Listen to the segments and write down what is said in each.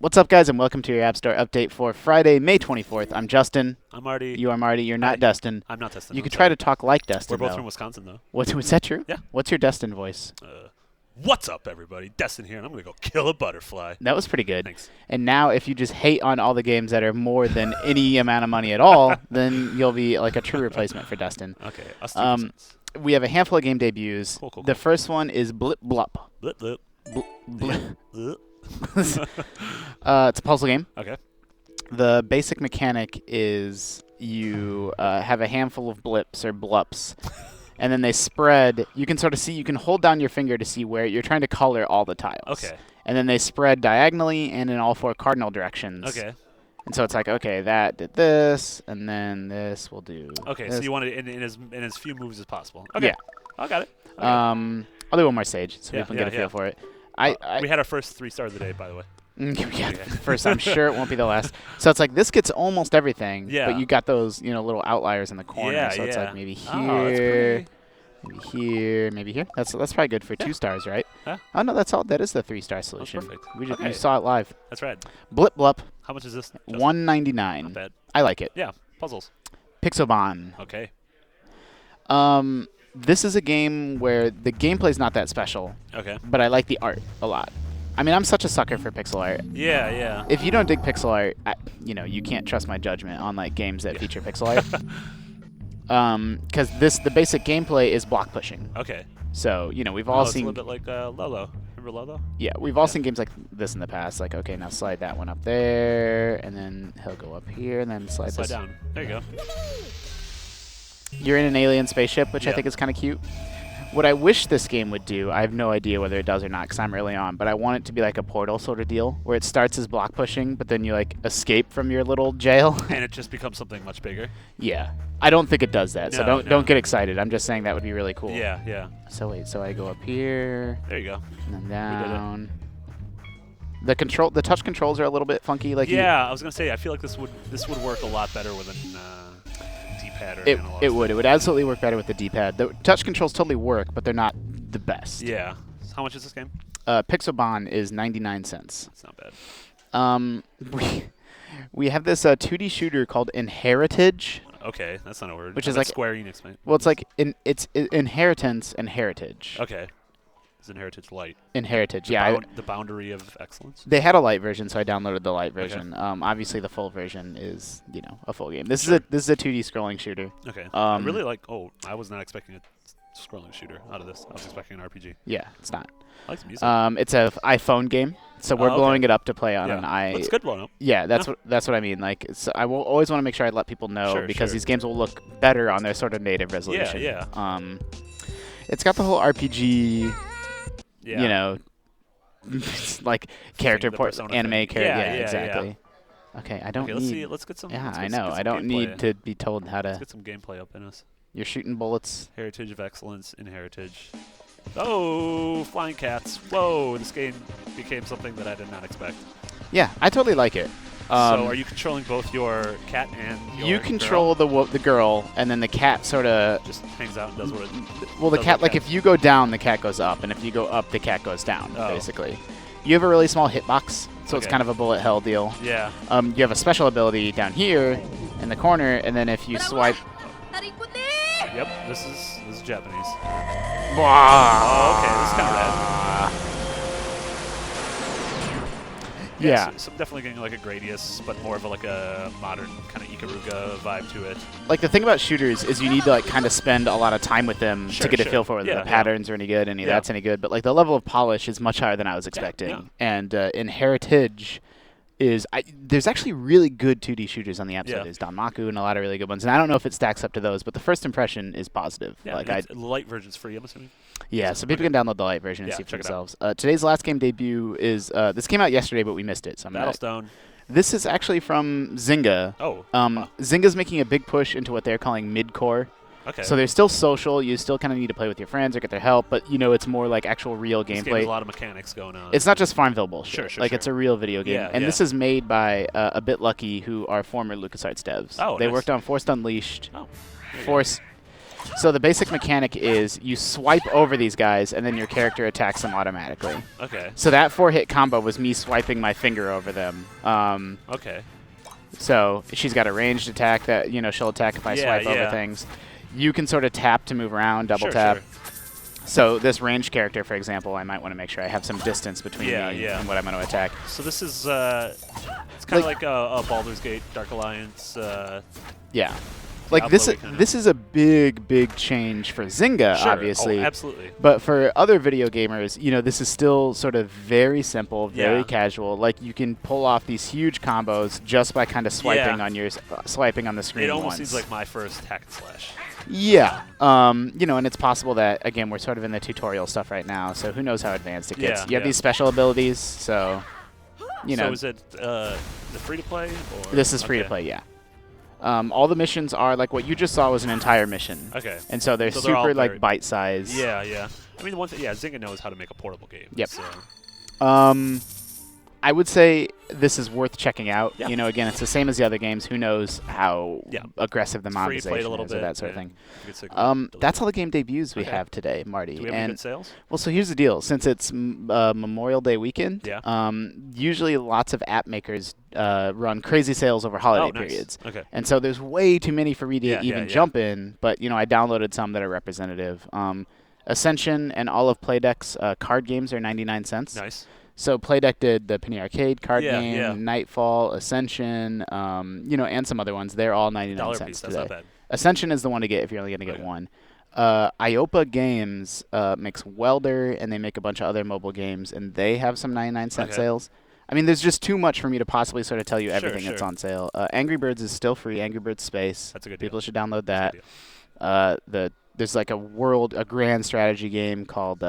What's up, guys, and welcome to your App Store update for Friday, May 24th. I'm Justin. I'm Marty. You are Marty. You're not Dustin. I'm not Dustin. You I'm could sorry. try to talk like Dustin, We're both though. from Wisconsin, though. Was that true? Yeah. What's your Dustin voice? What's up, everybody? Destin here, and I'm going to go kill a butterfly. That was pretty good. Thanks. And now, if you just hate on all the games that are more than any amount of money at all, then you'll be like a true replacement for Dustin. Okay. Us 2%. We have a handful of game debuts. Cool. The first one is Blip Blup. Blip, blip. Blip. Blip. It's a puzzle game. Okay. The basic mechanic is you have a handful of blips or blups, and then they spread. You can sort of see, you can hold down your finger to see where you're trying to color all the tiles. Okay. And then they spread diagonally and in all four cardinal directions. Okay. And so it's like, okay, that did this, and then this will do. Okay, this. so you want it in as few moves as possible. Okay. Yeah. I got it. Okay. I'll do one more stage so Yeah, people can get a feel yeah. for it. We had our first 3 stars of the day, by the way. Yeah, first, I'm sure it won't be the last. So it's like this gets almost everything, Yeah. but you got those, little outliers in the corner. Yeah, so it's yeah. like maybe Oh, that's here, pretty. maybe here, maybe here. That's probably good for 2 stars, right? Huh? Oh no, that's all. That is the 3-star solution. perfect. We just Okay. you saw it live. That's right. Blip Blup, How much is this? Justin? $1.99. Not bad. I like it. Yeah. Puzzles. Pixelbon. Okay. This is a game where the gameplay's not that special, Okay. but I like the art a lot. I mean, I'm such a sucker for pixel art. Yeah, yeah. If you don't dig pixel art, you can't trust my judgment on like games that feature pixel art. Because the basic gameplay is block pushing. Okay. So we've all It's a seen. little bit like Lolo. Remember Lolo? Yeah, we've all seen games like this in the past. Like, okay, now slide that one up there, and then he'll go up here, and then slide Slide this. down. There you go. You're in an alien spaceship, which I Yeah. think is kind of cute. What I wish this game would do, I have no idea whether it does or not because I'm early on, but I want it to be like a Portal sort of deal where it starts as block pushing, but then you like escape from your little jail. And it just becomes something much bigger. Yeah. I don't think it does that, so No, don't get excited. I'm just saying that would be really cool. Yeah, yeah. So wait, so I go up here There you go. and then down. The touch controls are a little bit funky. Like Yeah, I was gonna say I feel like this would work a lot better with an D-pad or analog. It would absolutely work better with the D-pad. The touch controls totally work, but they're not the best. Yeah. How much is this game? Pixelbon is 99 cents. It's not bad. We have this 2D shooter called Inheritage. Okay, that's not a word. Which I is meant like- Square Enix, mate. Well, it's like it's inheritance and heritage. Okay. It's an Heritage Light. Inheritage, The yeah. the boundary of excellence. They had a light version, so I downloaded the light Okay. version. Obviously, the full version is a full game. This is a 2D scrolling shooter. Okay. I Um, really like. Oh, I was not expecting a scrolling shooter out of this. I was expecting an RPG. Yeah, it's not. I like the music. It's a iPhone game, so we're Oh, okay. blowing it up to play on yeah. an i. Looks good blown up. Yeah, that's what I mean. Like, I will always want to make sure I let people know Sure, because sure. these games will look better on their sort of native resolution. yeah. It's got the whole RPG, Yeah. it's like character the port, Persona anime thing. character. Yeah, Yeah, yeah, exactly. Okay, I don't Okay, need. let's see. Let's get some. Yeah, let's I get know. some I don't gameplay. need to be told how Let's to. get some gameplay up in us. You're shooting bullets. Heritage of Excellence in Heritage. Oh, flying cats. Whoa, this game became something that I did not expect. Yeah, I totally like it. So are you controlling both your cat and your you control the girl, and then the cat sort of. just hangs out and does what it Well, the does cat, what like if you go down, the cat goes up, and if you go up, the cat goes down. Oh. Basically, you have a really small hitbox, so it's Okay. kind of a bullet hell deal. Yeah. You have a special ability down here in the corner, and then if you swipe. Yep. This is Japanese. Wow. Oh, okay. This is kind of rad. Yeah. So I'm definitely getting like a Gradius, but more of like a modern kind of Ikaruga vibe to it. Like the thing about shooters is you need to like kind of spend a lot of time with them Sure, to get a sure. feel for whether Yeah, the patterns are any good, any Yeah. that's any good. But like the level of polish is much higher than I was expecting. yeah. And in Heritage is there's actually really good 2D shooters on the App Store. Yeah. There's Danmaku and a lot of really good ones. And I don't know if it stacks up to those, but the first impression is positive. Yeah. Like The light version's free, I'm assuming. yeah, so people can download the light version and Yeah, see for check it out. themselves. Today's last game debut is this came out yesterday, but we missed it. So I'm gonna, Battlestone. this is actually from Zynga. Oh. wow. Zynga's making a big push into what they're calling mid-core. Okay. So they're still social. You still kind of need to play with your friends or get their help, but it's more like actual real This game has gameplay. a lot of mechanics going on. It's not just Farmville bullshit. Sure, like it's a real video game. Yeah, and yeah. this is made by A Bit Lucky, who are former LucasArts devs. Oh, they nice. worked on Forced Unleashed, Oh. there you go. Force. So the basic mechanic is you swipe over these guys, and then your character attacks them automatically. Okay. So that 4-hit combo was me swiping my finger over them. Okay. So she's got a ranged attack that, she'll attack if I swipe over things. You can sort of tap to move around, double tap. Sure. So this ranged character, for example, I might want to make sure I have some distance between me and what I'm going to attack. So this is it's kind of like a Baldur's Gate, Dark Alliance. Yeah. Like this is a big change for Zynga, obviously. Oh, absolutely. But for other video gamers, this is still sort of very simple, very casual. Like you can pull off these huge combos just by kind of swiping on your swiping on the screen. It almost once. seems like my first hack and slash. Yeah. And it's possible that again we're sort of in the tutorial stuff right now, so who knows how advanced it gets. You have these special abilities, so So is it the free to play? Or? This is free to play, yeah. All the missions are like what you just saw was an entire mission. Okay. And so they're super like bite size. Yeah. I mean, the one thing, Zynga knows how to make a portable game. Yep. So. I would say this is worth checking out. Yeah. Again, it's the same as the other games. Who knows how aggressive the monetization is or that sort of thing. That's all the game debuts we have today, Marty. Do we have any good sales? Well, so here's the deal. Since it's Memorial Day weekend, usually lots of app makers run crazy sales over holiday periods. Okay. And so there's way too many for me to even jump in, but I downloaded some that are representative. Ascension and all of Playdeck's card games are 99 cents. Nice. So Playdeck did the Penny Arcade card game, yeah. Nightfall, Ascension, and some other ones. They're all 99 cents piece, today. that's not bad. Ascension is the one to get if you're only going to get one. Iopa Games makes Welder, and they make a bunch of other mobile games, and they have some 99-cent sales. I mean, there's just too much for me to possibly sort of tell you everything that's on sale. Angry Birds is still free. Angry Birds Space. That's a good deal. People should download that. There's like a grand strategy game called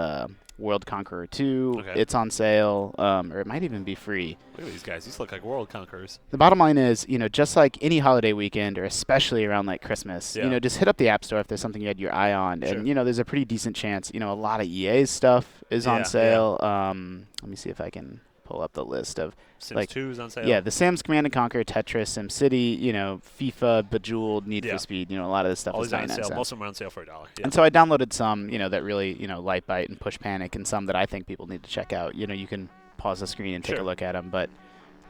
World Conqueror 2. Okay. It's on sale, or it might even be free. Look at these guys. These look like world conquerors. The bottom line is, just like any holiday weekend, or especially around like Christmas, just hit up the App Store if there's something you had your eye on. And, there's a pretty decent chance, a lot of EA's stuff is on sale. Let me see if I can pull up the list of Sims 2 is on sale. Yeah, the Sims Command and Conquer, Tetris, SimCity, FIFA, Bejeweled, Need for Speed, a lot of this stuff all is these on 99 sale. cents. Most of them are on sale for $1. Yeah. And so I downloaded some, that really, Light Bite and Push Panic, and some that I think people need to check out. You can pause the screen and take a look at them, but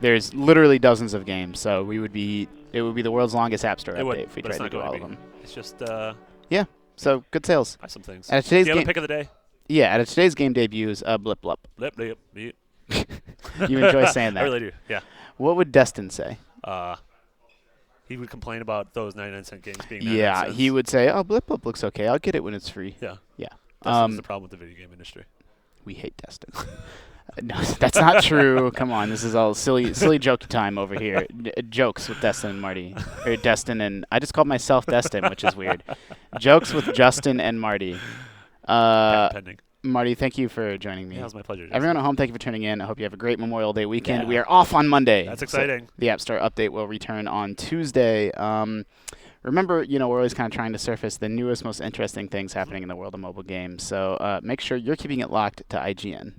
there's literally dozens of games, so it would be the world's longest App Store update if we tried to do all of them. It's just yeah. So good sales. Buy some things. At today's do you have a pick of the day? Yeah, at today's game debuts, Blip Blup. Blip, blip, blip. You enjoy saying that. I really do. Yeah. What would Destin say? He would complain about those 99-cent games being 99 Yeah, cents. he would say, "Oh, Blip Blup looks okay. I'll get it when it's free." Yeah. Yeah. That's the problem with the video game industry. We hate Destin. No, that's not true. Come on, this is all silly jokey time over here. Jokes with Destin and Marty, or Destin and I just called myself Destin, which is weird. Jokes with Justin and Marty. Pending. Marty, thank you for joining me. Yeah, it was my pleasure. Jason. Everyone at home, thank you for tuning in. I hope you have a great Memorial Day weekend. We are off on Monday. That's exciting. So the App Store update will return on Tuesday. Remember, we're always kind of trying to surface the newest, most interesting things happening in the world of mobile games. So make sure you're keeping it locked to IGN.